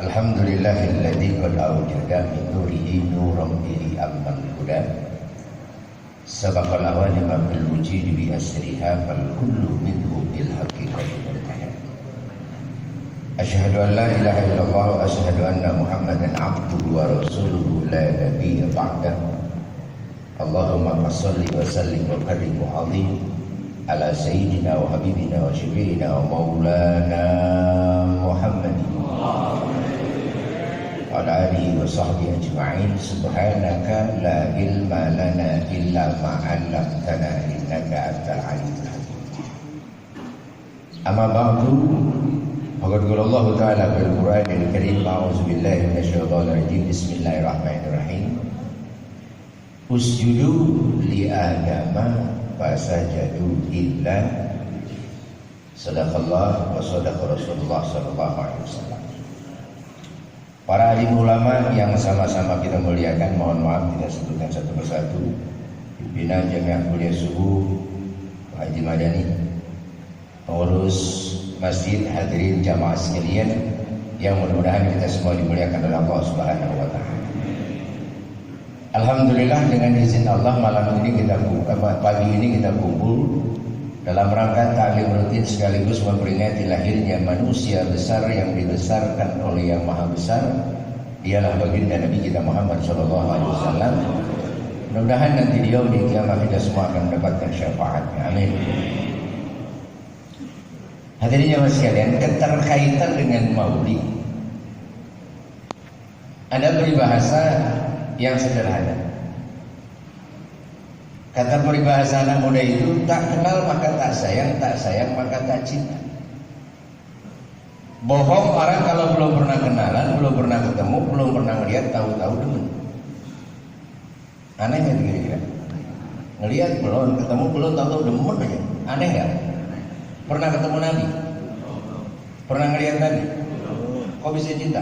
Alhamdulillahilladzi qad awjada min nurihi nuran bihi amman huda sabaqal awalima bil wujudi bi asriha fal kullu minhu bil haqiqati muntaha. Asyhadu an la ilaha illallah wa asyhadu anna Muhammadan abduhu wa rasuluhu la nabiyya ba'da. Allahumma shalli wa sallim wa karim wa azim ala sayyidina wa habibina wa syafi'ina wa maulana Muhammadin wa ala alihi wa sahbihi ajma'in. Subhanaka la ilma lana illa ma 'allamtana innaka antal alimul hakim. Amma ba'du, faqad qala Allah ta'ala fil Qur'anil Karim, a'udzu billahi minasyaitonir rajim. Bismillahirrahmanirrahim. Usjudu li adama fasajadu illa. Sadaqallah wa sadaqa Rasulullah sallallahu alaihi wasallam. Para alim ulama yang sama-sama kita muliakan, mohon maaf tidak sebutkan satu persatu. Pimpinan Jamiah Kuliah Subuh Pak Haji Madani, pengurus masjid, hadirin jamaah sekalian yang mudah-mudahan kita semua dimuliakan oleh Allah Subhanahu wa taala. Alhamdulillah, dengan izin Allah malam ini pagi ini kita kumpul dalam rangka taklim rutin sekaligus memperingati lahirnya manusia besar yang dibesarkan oleh Yang Maha Besar, ialah baginda Nabi kita Muhammad sallallahu alaihi wasallam. Mudah-mudahan nanti di yaumil kiamat kita semua akan mendapatkan syafaatnya. Amin. Hadirin jemaah sekalian, keterkaitan dengan Maulid ada peribahasa yang sederhana. Kata peribahasa anak muda itu, tak kenal maka tak sayang maka tak cinta. Bohong orang kalau belum pernah kenalan, belum pernah ketemu, belum pernah ngeliat, tahu-tahu demen. Aneh nggak kira-kira? Ngeliat belum, ketemu belum, tahu-tahu demen aja. Aneh nggak? Pernah ketemu Nabi? Pernah ngeliat Nabi? Kok bisa cinta?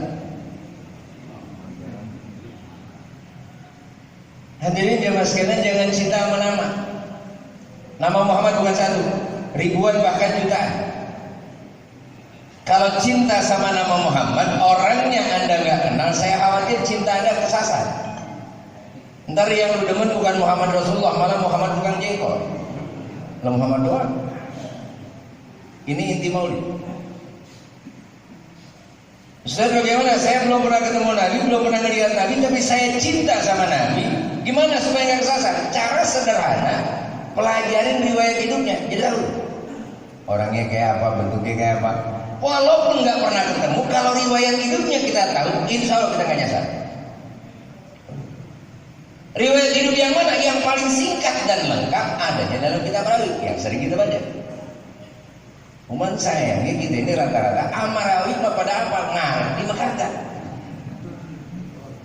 Hadirin jemaah sekalian, jangan cinta sama nama. Nama Muhammad bukan satu, ribuan bahkan jutaan. Kalau cinta sama nama Muhammad, orangnya Anda nggak kenal, saya khawatir cinta Anda kesasar. Ntar yang lu demen bukan Muhammad Rasulullah, malah Muhammad bukan jengkol. Lah Muhammad doang. Ini inti Maulid. Ustaz, bagaimana? Saya belum pernah ketemu Nabi, belum pernah ngelihat Nabi, tapi saya cinta sama Nabi. Gimana supaya nggak kesasar? Cara sederhana, pelajarin riwayat hidupnya, jadi tahu orangnya kayak apa, bentuknya kayak apa. Walaupun nggak pernah ketemu, kalau riwayat hidupnya kita tahu, insya Allah kita nggak nyasar. Riwayat hidup yang mana? Yang paling singkat dan lengkap adanya dalam kitab rawi yang sering kita baca. Umat sayangnya kita ini rata-rata amarawi pada apa? Ngerti maka kagak.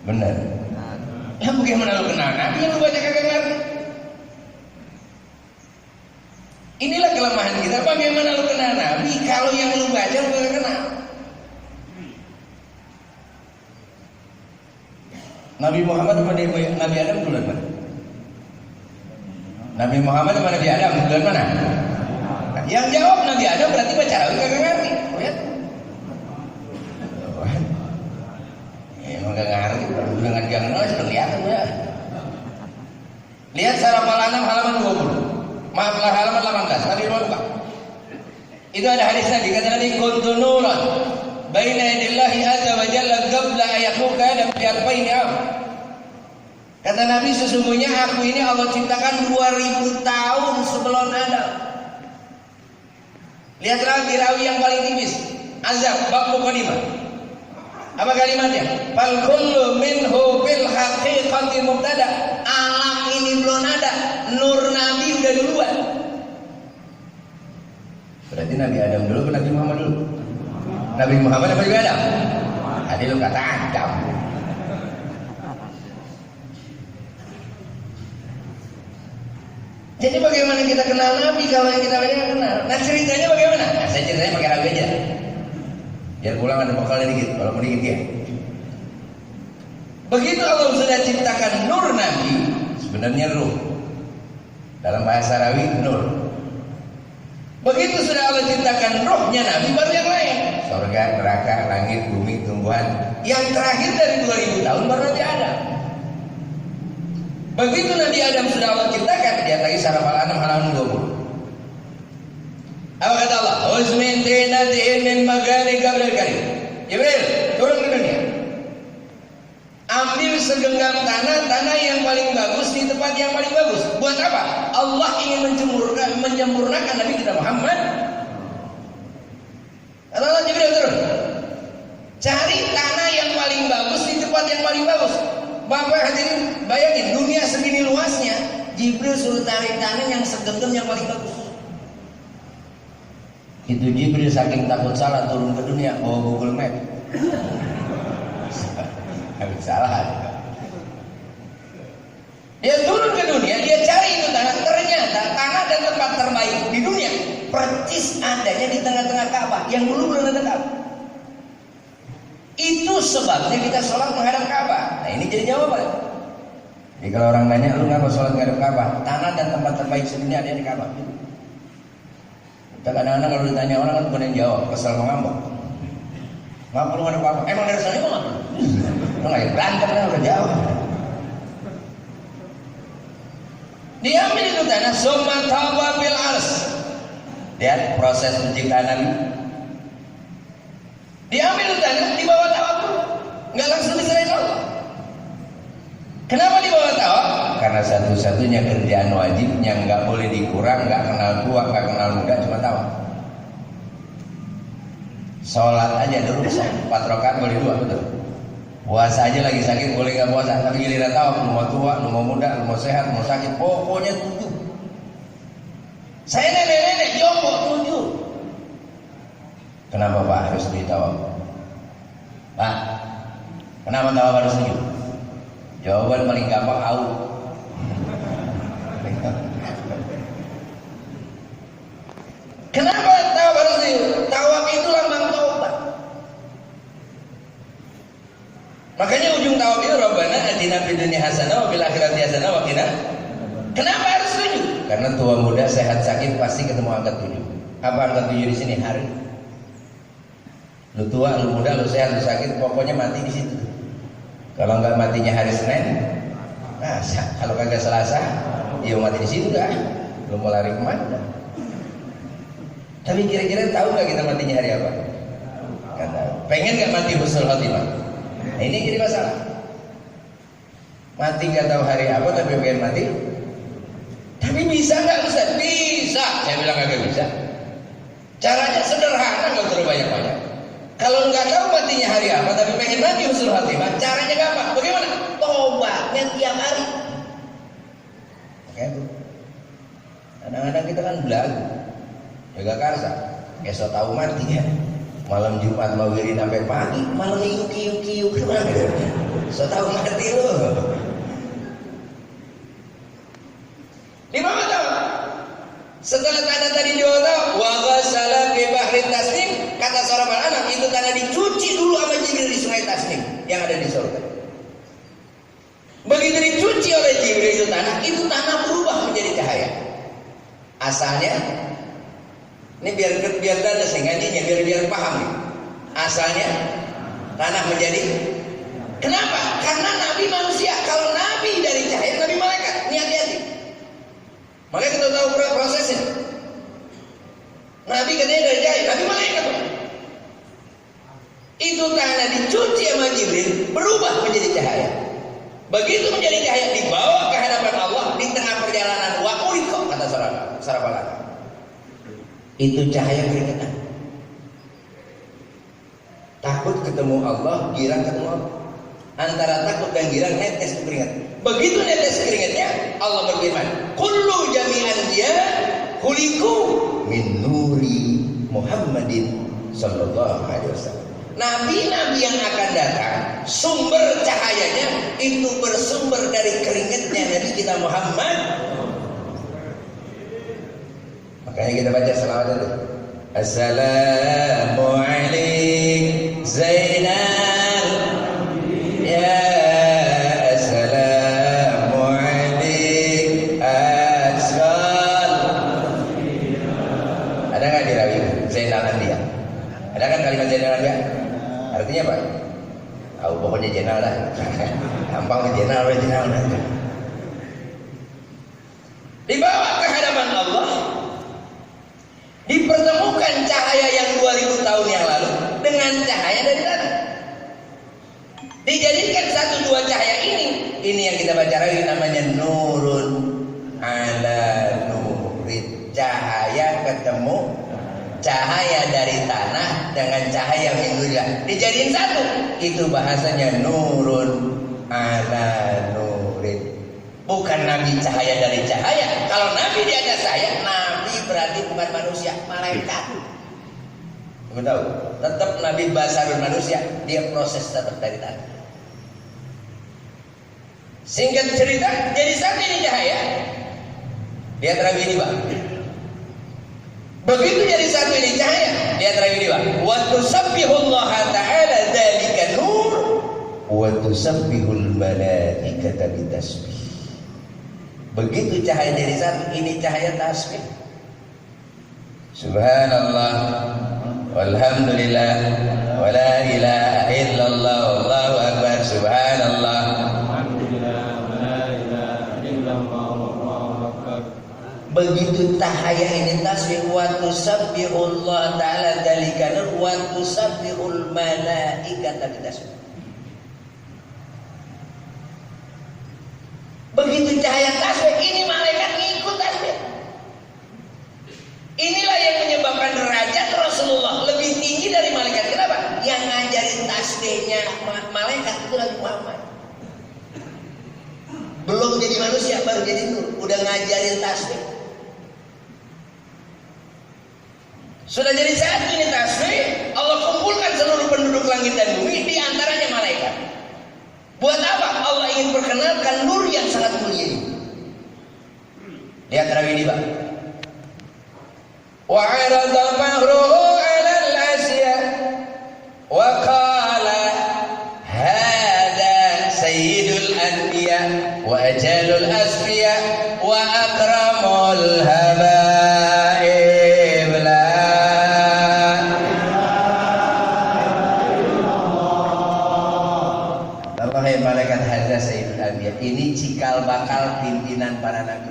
Bener. Ya bagaimana lu kenal Nabi yang lu baca kagak ngerti? Inilah kelemahan kita. Bagaimana lu kenal Nabi kalau yang lu baca lu kagak kenal? Nabi Muhammad sama Nabi Adam bulan mana? Nabi Muhammad sama Nabi Adam bulan mana? Yang jawab Nabi Adam berarti baca rawi kagak ngerti. Lihat. Emang gak ngerti, dengan jangan nulis sudah kelihatan ya. Lihat Surah Al-An'am halaman 20. Maaflah halaman 18, tadi lupa. Itu ada hadis Nabi, kata Nabi, kuntu nuran baina yadillahi azza wa jalla qabla ayakhluqa Adam bi arba'in am. Kata Nabi, sesungguhnya aku ini Allah ciptakan 2000 tahun sebelum Adam. Lihat rawi yang paling tipis, Azab bab muqaddimah. Apa kalimatnya? Fal kullu minhu bil haqiqati mubtada. Alam ini belum ada, nur Nabi udah duluan. Berarti Nabi Adam dulu ke Nabi Muhammad dulu? Nabi Muhammad apa Nabi Adam? Tadi lu kata Adam. Jadi bagaimana kita kenal Nabi kalau yang kita banyak kenal? Nah ceritanya bagaimana? Nah, saya ceritanya pakai rawi aja. Biar pulang ada bekalnya dikit, walaupun dikit ya. Begitu Allah sudah ciptakan nur Nabi, sebenarnya ruh. Dalam bahasa rawi nur. Begitu sudah Allah ciptakan rohnya Nabi, baru yang lain. surga, neraka, langit, bumi, tumbuhan. Yang terakhir dari 2000 tahun baru Nabi Adam. Begitu Nabi Adam sudah Allah ciptakan, dia lagi saraf al-anam halaman 20. Apa kata Allah? Uzmin tinatin min magani qablil karim. Jibril, turun ke dunia. Ambil segenggam tanah yang paling bagus di tempat yang paling bagus. Buat apa? Allah ingin menyempurnakan Nabi kita Muhammad. Kata Allah, Jibril turun. Cari tanah yang paling bagus di tempat yang paling bagus. Bapak hadirin, bayangin dunia segini luasnya, Jibril suruh cari tanah yang segenggam yang paling bagus. Itu Jibril saking takut salah turun ke dunia bawa Google Map. Habis salah. Dia turun ke dunia, dia cari itu tanah. Ternyata tanah dan tempat terbaik di dunia persis adanya di tengah-tengah Ka'bah yang dulu belum ada Ka'bah. Itu sebabnya kita sholat menghadap Ka'bah. Nah ini jadi jawaban. Jadi kalau orang nanya, lu ngapa sholat menghadap Ka'bah? Tanah dan tempat terbaik sedunia ada di Ka'bah. Kadang-kadang kalau ditanya orang kan bukan yang jawab, kesal mengamuk. Nggak perlu ada apa-apa. Emang dari sana emang nggak perlu. Lo nggak berantem kan udah jawab. Diambil itu tanah, summa tawa bil ars. Lihat proses penciptaan Nabi. Diambil itu tanah, dibawa tawaf dulu. Nggak langsung diserahin Allah. Kenapa dibawa tawaf? Karena satu-satunya kerjaan wajib yang nggak boleh dikurang, nggak kenal tua, nggak kenal muda, cuma tawaf. Sholat aja dulu 4 rakaat boleh 2, betul. Puasa aja lagi sakit boleh nggak puasa, tapi giliran tawaf, lu mau tua, lu mau muda, lu mau sehat, mau sakit, pokoknya 7. Saya nenek-nenek jompo 7. Kenapa Pak harus ditawaf? Pak, kenapa tawaf harus 7? Jawaban paling gampang au. Kenapa tawaf harus 7? Tawaf itu lambang taubat. Makanya ujung tawaf itu Rabbana atina fid dunya hasanah wa fil akhirati hasanah wa qina. Kenapa harus 7? Karena tua muda sehat sakit pasti ketemu angka 7. Apa angka 7 di sini? Hari. Lu tua, lu muda, lu sehat, lu sakit, pokoknya mati di situ. Kalau enggak matinya hari Senin, nah kalau kagak Selasa, ya mati di situ dah. Lu mau lari kemana? Tapi kira-kira tahu nggak kita matinya hari apa? Nggak tahu. Pengen nggak mati husnul khotimah? Nah, ini jadi masalah. Mati nggak tahu hari apa tapi pengen mati. Tapi bisa nggak Ustaz? Bisa. Saya bilang kagak bisa. Caranya sederhana, nggak terlalu banyak-banyak. Kalau nggak tahu matinya hari apa tapi pengen mati husnul khotimah, caranya gampang. Bagaimana? Tobatnya tiap hari. Oke, Bu. Kadang-kadang kita kan belagu. Jaga karsa, esok tahu mati ya. Malam Jumat mau wirid sampai pagi, malam kiuk kemana? So tahu mati lo. Di mana tahu? Setelah tanah tadi diotong, wa ghasala fi bahri tasnim, kata seorang anak itu tanah dicuci dulu sama Jibril di sungai Tasnim yang ada di surga. Begitu dicuci oleh Jibril itu tanah berubah menjadi cahaya. Asalnya ini biar ada sengajinya, biar paham nih. Asalnya tanah menjadi. Kenapa? Karena Nabi manusia. Kalau Nabi dari cahaya, Nabi malaikat. Ini hati-hati. Makanya kita tahu prosesnya. Nabi katanya dari cahaya, Nabi malaikat. Itu tanah dicuci sama Jibril, berubah menjadi cahaya. Begitu menjadi cahaya, dibawa ke hadapan Allah di tengah perjalanan. Wa uriqa, kata sarabala. Itu cahaya keringetan. Takut ketemu Allah, girang ketemu Allah. Antara takut dan girang netes keringat. Begitu netes keringatnya, Allah berfirman, kullu jami'an dia khuliqu min nuri Muhammadin sallallahu alaihi wasallam. Nabi-nabi yang akan datang, sumber cahayanya itu bersumber dari keringatnya Nabi kita Muhammad. Makanya kita baca selawat itu. Assalamu alaikum Zainal. Ya assalamu alaikum Asral. Ada nggak di rawi Zainal Anbiya? Ada kan kalimat Zainal Tahu pokoknya jenal dah. Gampang jenal dah. Dibawa ke hadapan Allah, dipertemukan cahaya yang 2000 tahun yang lalu dengan cahaya dari tanah. Dijadikan satu dua cahaya ini yang kita baca lagi namanya nurun ala nurid, cahaya ketemu cahaya dari tanah dengan cahaya min nurillah dijadiin satu, itu bahasanya nurun ala nurid. Bukan nabi cahaya dari cahaya. Kalau nabi di atas saya, nabi berarti bukan manusia, malaikat. Kamu tahu? Tetap nabi basarun manusia, dia proses tetap dari tanah. Singkat cerita, jadi satu ini cahaya. Dia terakhir ini bang. Begitu jadi satu ini cahaya, dia terakhir ini bang. Wa tusabbihullaha ta'ala dzalika nur wa tusabbihul malaikata bitasbih. Begitu cahaya jadi satu, ini cahaya tasbih. Subhanallah walhamdulillah wa la ilaha illallah wallahu akbar. Subhanallah walhamdulillah wa la ilaha illallah wallahu akbar. Begitu cahaya ini tasbih, wa tusabbihullah ta'ala dzalika nur wa tusabbihul malaikata bitasbih. Begitu cahaya tasbih, ini malaikat ngikut tasbih. Inilah yang menyebabkan derajat Rasulullah lebih tinggi dari malaikat. Kenapa? Yang ngajarin tasbihnya malaikat itu Nabi Muhammad. Belum jadi manusia, baru jadi nur, udah ngajarin tasbih. Sudah jadi satu ini tasbih, Allah kumpulkan seluruh penduduk langit dan bumi, di antaranya malaikat. Buat apa? Allah ingin perkenalkan nur yang sangat mulia ini. Lihat rawi ini bang. Wa 'arada mahruhu 'ala al-asya wa qala hadha sayyidul anbiya wa ajalul asfiya wa akramul habaib la. Wahai malaikat, hadza sayyidul anbiya, ini cikal bakal pimpinan para nabi.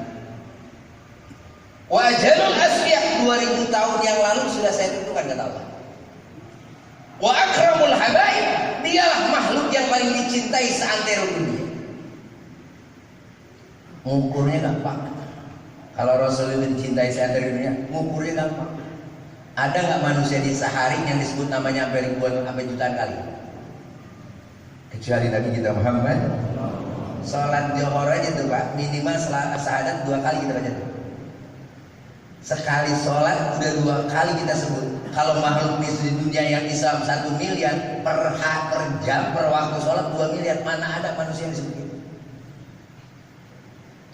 Wa ajalul asfiya, 2000 tahun yang lalu sudah saya tentukan kata Allah. Wa akramul habaib, dialah makhluk yang paling dicintai seantero dunia. Ngukurnya gampang. Kalau Rasul dicintai seantero dunia, ngukurnya gampang. Ada nggak manusia di sehari yang disebut namanya sampai ribuan, sampai jutaan kali? Kecuali Nabi kita Muhammad. Salat Johor aja tuh Pak, minimal syahadat 2 kali kita baca. Sekali sholat udah 2 kali kita sebut. Kalau makhluk di dunia yang Islam 1 miliar per jam per waktu sholat 2 miliar, mana ada manusia yang disebut itu?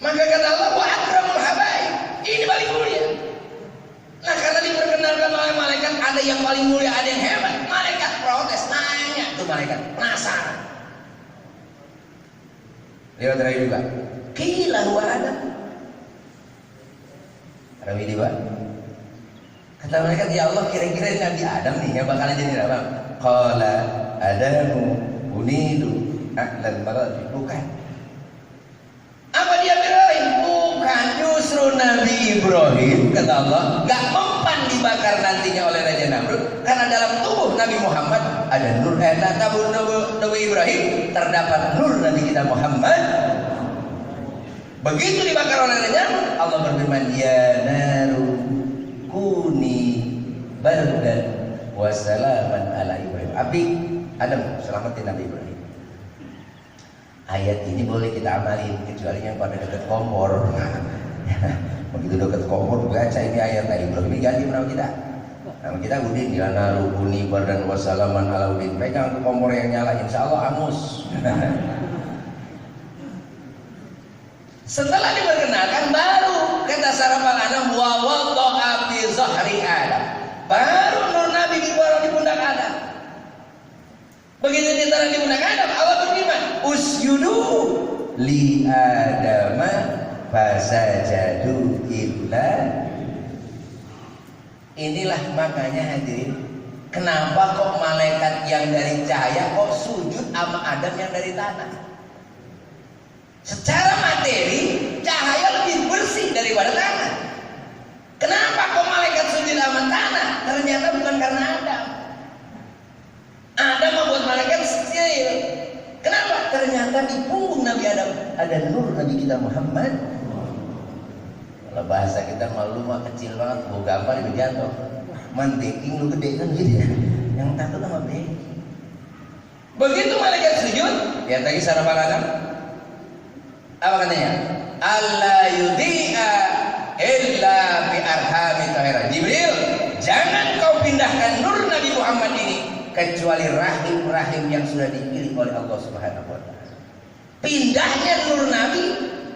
Maka kata Allah, wa akramul habaib, ini paling mulia. Nah karena diperkenalkan oleh malaikat, ada yang paling mulia, ada yang hebat. Malaikat protes, nanya tuh malaikat, penasaran. Lewat rawi juga, qila huwa Adam. Rawi ini Pak, kata malaikat, ya Allah, kira-kira Nabi Adam nih yang bakalan jadi apa? Qala Adamu unidu a'lal marad. Bukan. Apa dia Ibrahim? Bukan, justru Nabi Ibrahim, kata Allah, gak mempan dibakar nantinya oleh Raja Namrud, karena dalam tubuh Nabi Muhammad ada nur. Tabur Nabi Ibrahim terdapat nur Nabi kita Muhammad. Begitu dibakar oleh Raja Namrud, Allah berfirman, ya naru kuni bardan wa salaman ala Ibrahim. Api Adam, selamatin Nabi Ibrahim. Ayat ini boleh kita amalin, kecuali yang pada dekat kompor. Begitu dekat kompor baca ini ayat Nabi Ibrahim, ini ganti nama kita. Nama kita Udin, ya naru kuni bardan wa salaman ala Udin. Pegang ke kompor yang nyala, insya Allah angus. Setelah diperkenalkan, baru kata Sarafal Anam, wa wadha'a fi zahri Adam, baru nur Nabi ditaruh di pundak Adam. Begitu ditaruh di pundak Adam, Allah berfirman, usjudu li Adama fasajadu illa. Inilah makanya hadirin, Kenapa kok malaikat yang dari cahaya kok sujud sama Adam yang dari tanah? Secara materi cahaya lebih bersih daripada tanah. Kenapa kok malaikat sujud sama tanah? Ternyata bukan karena Adam. Adam membuat malaikat steril. Kenapa? Ternyata di punggung Nabi Adam ada nur Nabi kita Muhammad. Kalau bahasa kita malu mah kecil banget, mau gambar itu jatuh. Man baking lu gede kan gitu ya. Yang takut sama baking. Begitu malaikat sujud, ya tadi sarapan Adam. Apa katanya? Allah yudhi'a illa bi arhami tahira. Jibril, jangan kau pindahkan nur Nabi Muhammad ini kecuali rahim-rahim yang sudah dipilih oleh Allah Subhanahu wa taala. Pindahnya nur Nabi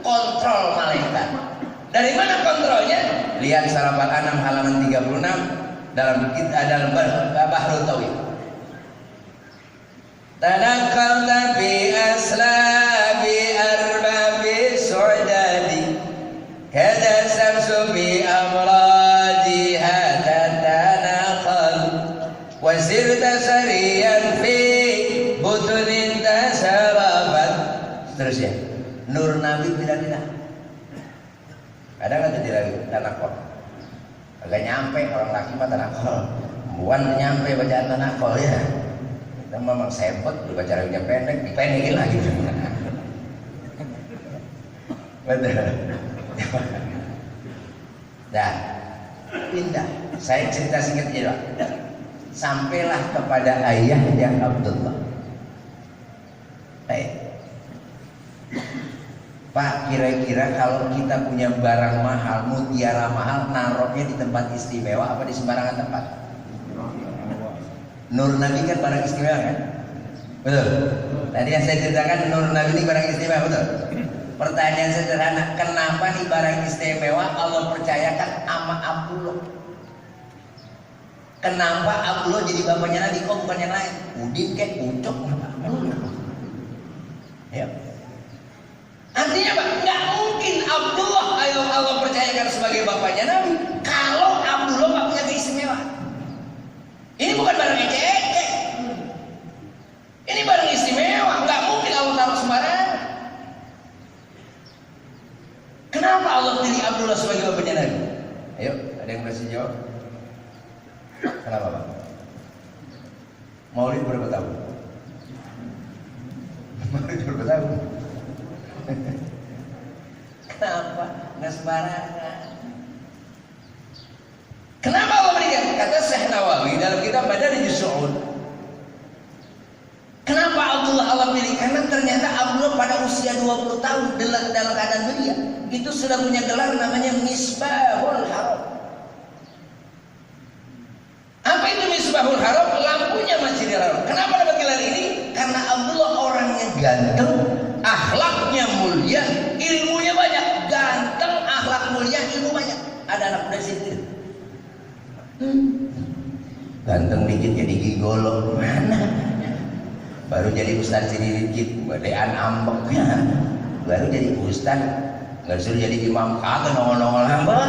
kontrol malaikat. Dari mana kontrolnya? Lihat sarapan Anam halaman 36 dalam Bahrul Tawil. Tadakkalta bi aslabi arbabi su'dadi kada samsu bi amradiha tatanaqal wa sirta sariyan fi butunin tasarabat. Seterusnya, nur Nabi tidak ada nggak jadi tanakol? Agak nyampe orang laki mah tanakol, buan nyampe bacaan tanakol ya. Kita memang sempet baca lagunya pendek, dipendekin lagi. Betul. Dah, pindah. Saya cerita singkat aja, Pak. Sampailah kepada ayahnya Abdullah. Baik. Pak, kira-kira kalau kita punya barang mahal, mutiara mahal, naruhnya di tempat istimewa apa di sembarangan tempat? Nur Nabi kan barang istimewa kan? Betul? Tadi yang saya ceritakan Nur Nabi ini barang istimewa, betul? Pertanyaan sederhana, kenapa nih barang istimewa Allah percayakan sama Abdullah? Kenapa Abdullah jadi bapaknya Nabi, kok bukan yang lain? Udin kek, Ucok, ya. Artinya apa? Nggak mungkin Abdullah Allah percayakan sebagai bapaknya Nabi kalau Abdullah nggak punya keistimewaan. Ini bukan barang ecek-ecek. Ini barang istimewa. Nggak mungkin Allah taruh sembarangan. Kenapa Allah pilih Abdullah sebagai bapaknya Nabi? Ayo, ada yang berhasil jawab? Kenapa, Pak? Maulid berapa tahun? Maulid berapa tahun? Kenapa? Nggak sembarangan. Kenapa Allah berikan? Kata Syekh Nawawi dalam kitab Madarij Su'ud. Kenapa Abdullah Allah pilih? Karena ternyata Abdullah pada usia 20 tahun dalam keadaan belia itu sudah punya gelar namanya Misbahul Haram. Apa itu Misbahul Haram? Lampunya Masjidil Haram. Kenapa dapat gelar ini? Karena Abdullah orangnya ganteng, akhlaknya mulia, ilmunya banyak. Ganteng, akhlak mulia, ilmu banyak. Ada anak muda situ. Ganteng dikit jadi gigolo, mana? Baru jadi ustaz sini dikit, badean ambek ya. Baru jadi ustaz, nggak disuruh jadi imam, kagak nongol-nongol hamba.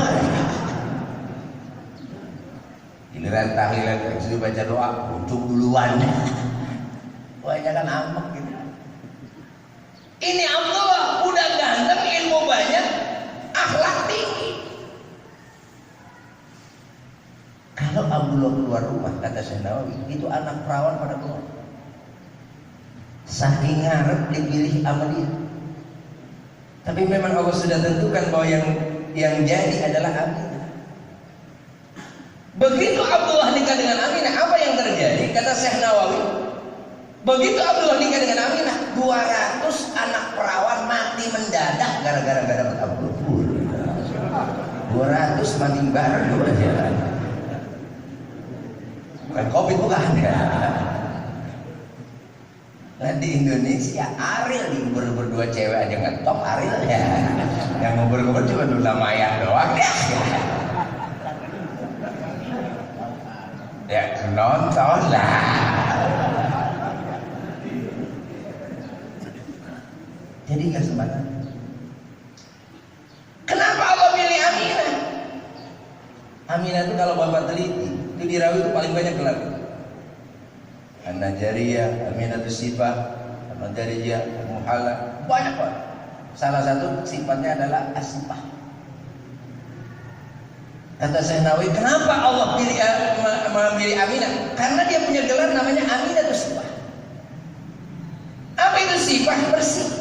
Giliran tahlilan, disuruh baca doa, untuk duluan. Banyak kan ambek gitu. Ini Abdullah udah ganteng, ilmu banyak, akhlak tinggi. Kalau Abdullah keluar rumah, kata Syekh Nawawi, itu anak perawan pada keluar. Saking ngarep dipilih sama dia. Tapi memang Allah sudah tentukan bahwa yang jadi adalah Aminah. Begitu Abdullah nikah dengan Aminah, apa yang terjadi? Kata Syekh Nawawi, begitu Abdullah nikah dengan Aminah, 200 anak perawan mati mendadak gara-gara gak dapat Abdullah. 200 mati bareng aja. Bukan COVID, bukan ya. Nah di Indonesia Ariel di berdua cewek aja ngetop Ariel ya. Yang ngobrol-ngobrol cuma Luna Maya doang ya. Ya nonton lah. Jadi nggak sembarangan. Kenapa Allah pilih Aminah? Aminah itu kalau bapak teliti, itu di Rawi itu paling banyak gelar. Aminah Jariyah, Aminah Sifah, Aminah Jariyah, Muhalla, banyak banget. Salah satu sifatnya adalah asifah. Kata Syekh Nawawi, kenapa Allah memilih Aminah? Karena dia punya gelar namanya Aminah Sifah. Apa itu sifah? Bersih.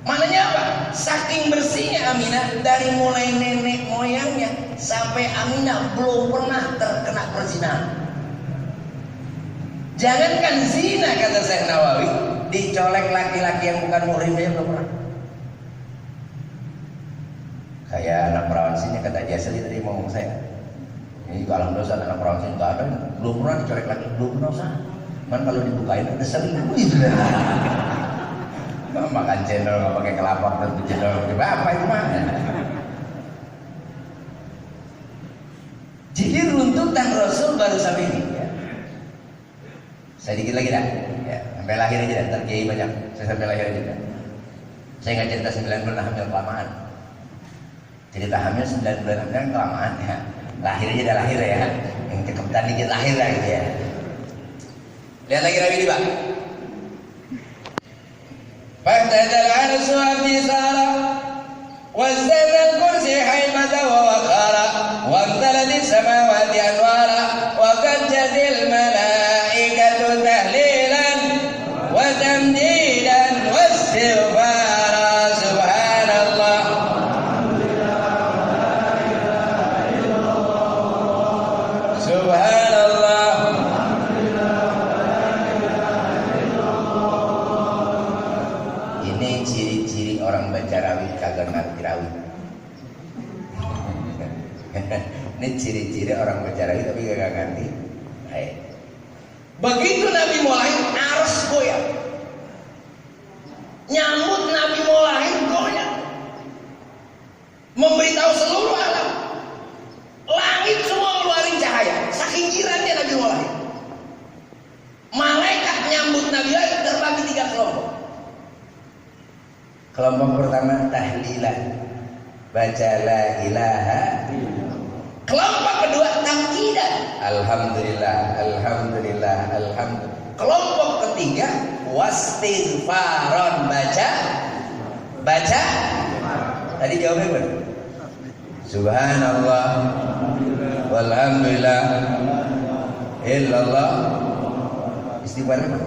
Maknanya apa? Saking bersihnya Aminah, dari mulai nenek moyangnya sampai Aminah belum pernah terkena perzinahan. Jangankan zina, kata Syekh Nawawi, dicolek laki-laki yang bukan muhrim aja belum pernah. Kayak anak perawan sini, kata Jaseli tadi ngomong saya, ini juga alhamdulillah anak perawan sini nggak ada, belum pernah dicolek laki, belum pernah usah. Man kalau dibukain udah sering gitu. Makan cendol nggak pakai kelapa, tentu cendol apa itu mah. Jadi runtutan Rasul baru sampai ini. Ya. Sedikit lagi dah, ya, sampai lahir aja dah. Ntar kiai banyak, saya sampai lahir aja dah. Saya nggak cerita 9 bulan hamil kelamaan. Cerita hamil 9 bulan hamil kelamaan ya. Lahir aja dah, lahir ya. Yang ceketan dikit lahir lah gitu ya. Lihat lagi Nabi ini Pak. Fa'tadal arsu fi sara wazdada al-kursi haimata wa waqara wa amtalat as-samawati anwara wa qadjatil malaikatu tahlilan wa tamdidan wa istighfara subhanallah. Subhanallah. Ini ciri-ciri orang baca rawi kagak ngerti rawi. Ini ciri-ciri orang baca rawi tapi kagak ngerti. Baik. Begitu Nabi mau lahir, ars goyang. Nyambut Nabi mau lahir goyang. Memberitahu seluruh alam. Langit semua ngeluarin cahaya. Saking girannya Nabi mau lahir. Malaikat nyambut Nabi lahir terbagi 3 kelompok. Kelompok pertama tahlilan, baca la ilaha. Kelompok kedua tamjidan, alhamdulillah, alhamdulillah, alhamdulillah. Kelompok ketiga wastighfaron, baca. Tadi jawabnya apa? Subhanallah, walhamdulillah, illallah. Istighfar apa?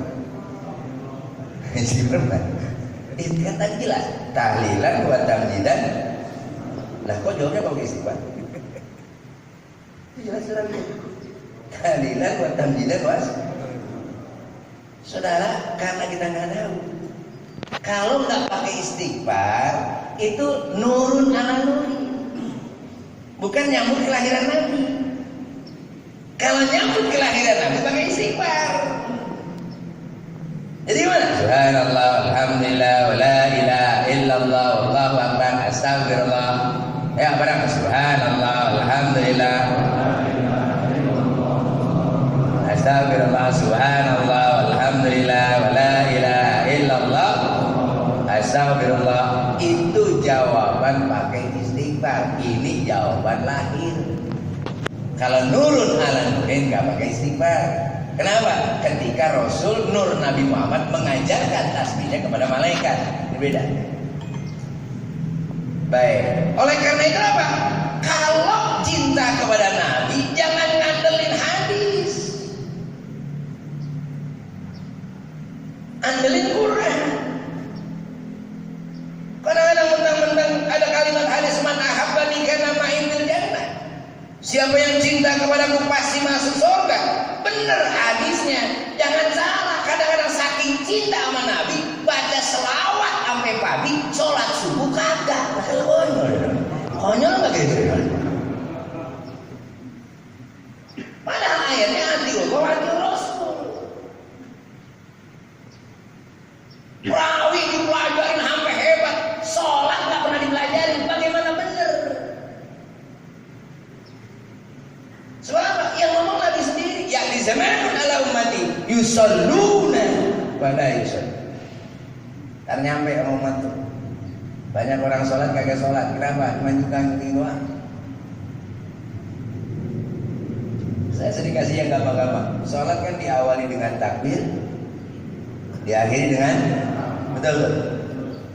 Istighfar apa? Itu kan tadi jelas tahlilan wa tamjidan. Lah kok jawabnya pakai istighfar? Itu jelas sudah tahlilan wa tamjidan was. Saudara, karena kita nggak tahu. Kalau nggak pakai istighfar, itu nurun ala nuri. Bukan nyambut kelahiran Nabi. Kalau nyambut kelahiran Nabi pakai istighfar. Jadi mana? Subhanallah, alhamdulillah, wa la ilaha illallah, wallahu akbar, astagfirullah. Ya barang subhanallah, alhamdulillah, astagfirullah, subhanallah, alhamdulillah, wa la ilaha illallah, astagfirullah. Itu jawaban pakai istighfar. Ini jawaban lahir. Kalau nurun ala nurin nggak pakai istighfar. Kenapa? Ketika Rasul Nur Nabi Muhammad mengajarkan tasbihnya kepada malaikat, berbeda. Baik. Oleh karena itu apa? Kalau cinta kepada Nabi, jangan ngandelin hadis, andelin Quran. Kadang-kadang mentang-mentang ada kalimat hadis man ahabbani kana ma'indil jannah. Siapa yang cinta kepadaku pasti masuk surga. Benar hadisnya, jangan salah. Kadang-kadang saking cinta sama Nabi, baca selawat sampai pagi, sholat subuh kagak. Konyol nggak gitu? Padahal ayatnya anti Allah, anti Rasul. Perawi dipelajarin sampai hebat, sholat nggak pernah dipelajarin. Bagaimana benar? Sebab yang ngomong Nabi sendiri, yang di zaman ala ummati yusalluna wala yusallu. Ternyampe sama umat tuh. Banyak orang sholat kagak sholat. Kenapa? Cuma juga ngikutin doang. Saya sering kasih yang gampang-gampang. Sholat kan diawali dengan takbir, diakhiri dengan betul.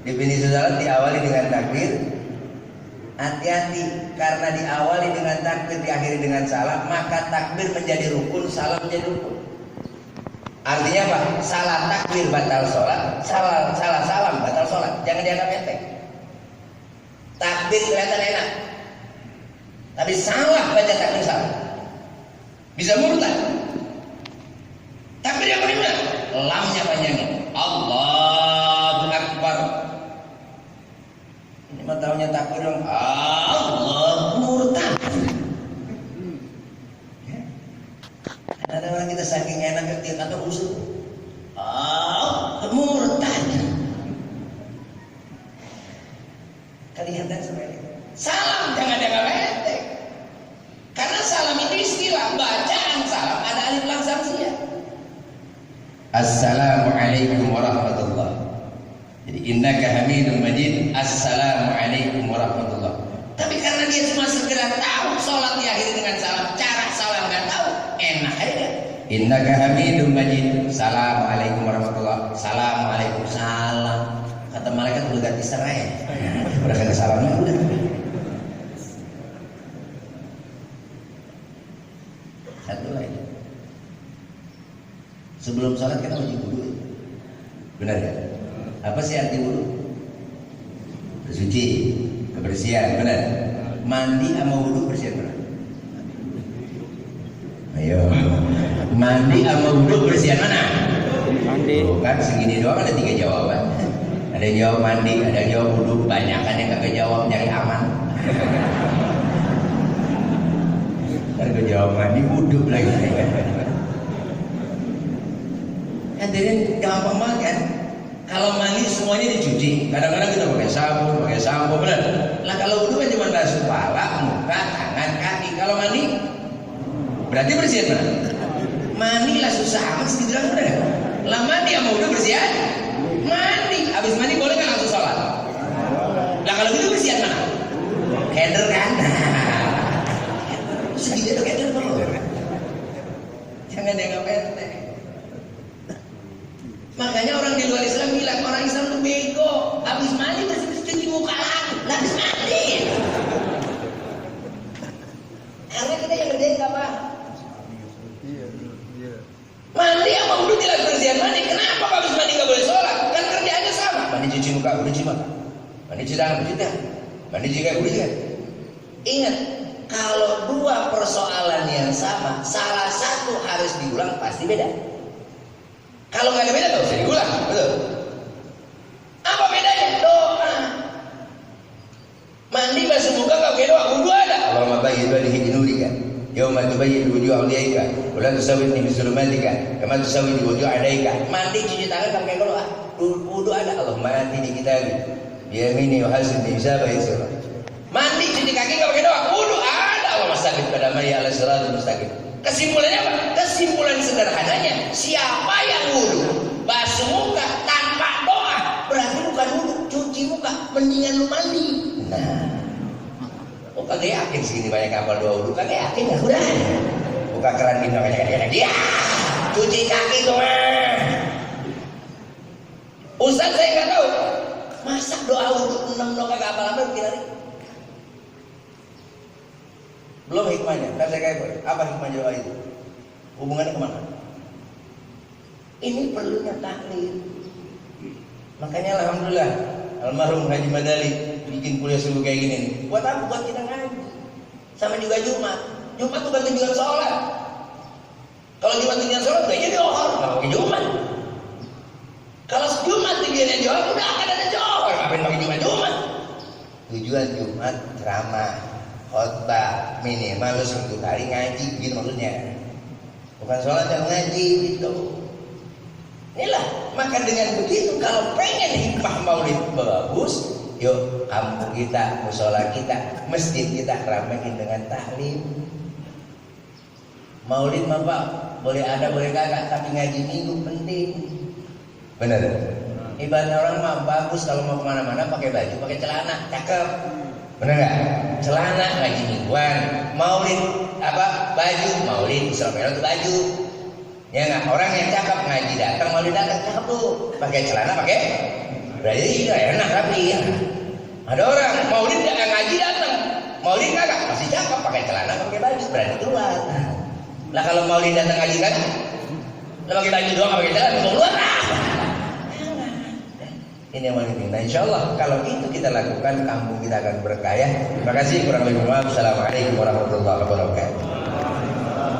Definisi sholat diawali dengan takbir. Hati-hati, karena diawali dengan takbir, diakhiri dengan salam, maka takbir menjadi rukun, salam menjadi rukun. Artinya apa? Salah takbir batal sholat, salah salam batal sholat. Jangan dianggap enteng. Takbir kelihatan enak, tapi salah baca takbir salah, bisa murtad. Takbir yang benar, lamnya panjangin, Allahu Akbar. Ini mah taunya takbir dong, Allah murtad. Ada orang kita saking enak ketik atau usul, murtad. Kelihatan seperti itu. Salam jangan dianggap enteng. Karena salam itu istilah, bacaan salam ada alif lam samsiyah. Assalamualaikum warahmatullah. Jadi innaka hamidun majid. Assalamualaikum warahmatullah. Tapi karena dia cuma segera tahu sholat diakhiri dengan salam, cara salam nggak tahu, enak aja. Innaka hamidun majid. Assalamualaikum warahmatullah. Assalamualaikum salam. Kata malaikat udah ganti serai. Udah kena salamnya udah. Satu lagi. Sebelum sholat kita wajib wudu. Benar ya? Apa sih arti wudu? Bersuci, kebersihan, benar? Mandi sama wudu bersihan benar? Ayo. Mandi sama wudu bersihan mana? Mandi. Kan segini doang ada 3 jawaban. Ada yang jawab mandi, ada yang jawab wudu, banyak kan yang kagak jawab nyari aman. Kan gue jawab mandi, wudu lagi. Hadirin gampang banget kan? Kalau mandi semuanya dicuci. Kadang-kadang kita pakai sampo, benar. Lah kalau wudu kan cuma basuh kepala, muka, tangan, kaki. Kalau mandi berarti bersihan mana? Mandi lah susah amat sih bilang benar. Lah mandi sama wudu bersihan? Mandi, habis mandi boleh kan langsung sholat? Lah kalau gitu bersihan mana? Header kan? Segitu tuh header perlu. Jangan dianggap enteng. Makanya orang di luar Islam bilang orang Islam tuh bego. Habis mandi masih cuci muka lagi. Lah habis mandi. Karena kita yang ngerjain apa? Mandi sama wudu jelas bersihan mandi. Kenapa habis mandi nggak boleh sholat? Kan kerjaannya sama. Mandi cuci muka, wudu cuci muka. Mandi cuci tangan, wudu cuci tangan. Mandi juga, wudu juga. Ingat, kalau 2 persoalan yang sama, salah satu harus diulang pasti beda. Kalau nggak ada beda nggak usah diulang, betul? Apa bedanya? Doa. Mandi basuh muka nggak pakai doa, wudu ada. Allahumma bayyid wajhi binurika. Yauma tubayyinu wujuh awliyaika wa la tusawwini bi zulumatika kama tusawwini wujuh adaika. Mandi cuci tangan pakai doa. Wudu ada. Allahumma atini kitabi bi yamini wa hasibni hisaba yasira. Mandi cuci kaki enggak pakai doa. Wudu ada. Allahumma salli pada Maria ala siratal mustaqim. Kesimpulannya apa? Kesimpulan sederhananya, siapa yang wudu basuh muka tanpa doa berarti bukan wudu, cuci muka. Mendingan lu mandi. Nah, kagak yakin segini banyak kapal doa wudu, kagak yakin ya udah buka keran minum banyak dia cuci kaki tuh mah. Ustaz saya nggak tahu masak doa wudu 6 doa kagak apal-apal kira-kira belum hikmahnya. Kan saya kayak apa hikmah doa itu, hubungannya kemana? Ini perlunya taklim. Makanya alhamdulillah almarhum Haji Madali bikin kuliah subuh kayak gini nih. Buat apa? Buat kita ngaji. Sama juga Jumat. Jumat tuh ganti juga sholat. Kalau Jumat tinggal sholat, gak jadi johor. Gak pakai Jumat. Kalau Jumat tinggalnya johor, udah akan ada johor. Ngapain pakai Jumat? Tujuan Jumat ceramah, khotbah, minimal 1 hari ngaji, gitu maksudnya. Bukan sholat yang ngaji, gitu. Inilah, maka dengan begitu kalau pengen hikmah maulid bagus, yuk kampung kita, musola kita, masjid kita ramein dengan taklim. Maulid mah Pak, boleh ada boleh kagak, tapi ngaji minggu penting. Benar. Ibadah orang mah bagus kalau mau kemana-mana pakai baju, pakai celana, cakep. Benar nggak? Celana ngaji mingguan, maulid baju maulid Isra Mi'raj itu baju. Ya nggak, orang yang cakep ngaji datang maulid datang cakep tuh, pakai celana pakai berarti ya enak rapi ya. Ada orang maulid ngaji datang maulid kagak masih cakep pakai celana pakai baju berarti keluar. Lah kalau maulid datang ngaji kan, lah pakai baju doang pakai celana mau keluar. Ini yang paling penting. Nah, insya Allah kalau itu kita lakukan, kampung kita akan berkah ya. Terima kasih. Kurang lebih maaf. Assalamualaikum warahmatullahi wabarakatuh.